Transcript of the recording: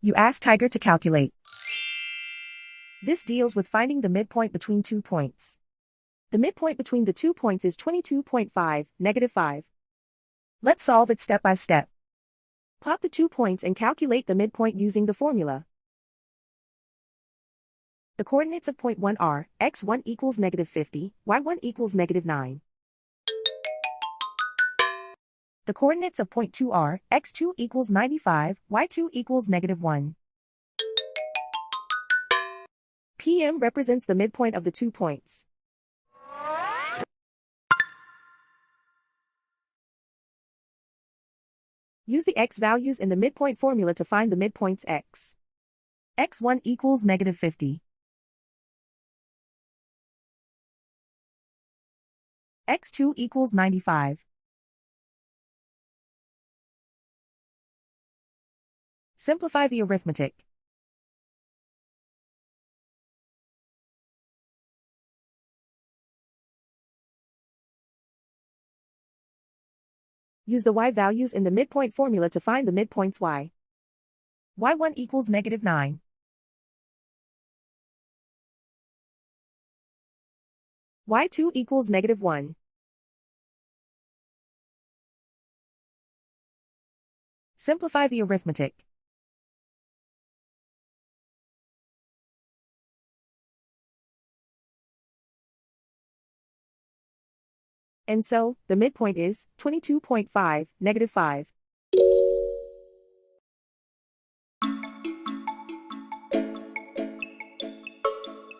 You ask Tiger to calculate. This deals with finding the midpoint between 2 points. The midpoint between the 2 points is 22.5, -5. Let's solve it step by step. Plot the 2 points and calculate the midpoint using the formula. The coordinates of point 1 are, x1 equals -50, y1 equals -9. The coordinates of point 2 are, x2 equals 95, y2 equals -1. PM represents the midpoint of the 2 points. Use the x values in the midpoint formula to find the midpoints x. x1 equals -50. x2 equals 95. Simplify the arithmetic. Use the y values in the midpoint formula to find the midpoints y. y1 equals -9. y2 equals -1. Simplify the arithmetic. And so, the midpoint is 22.5, -5.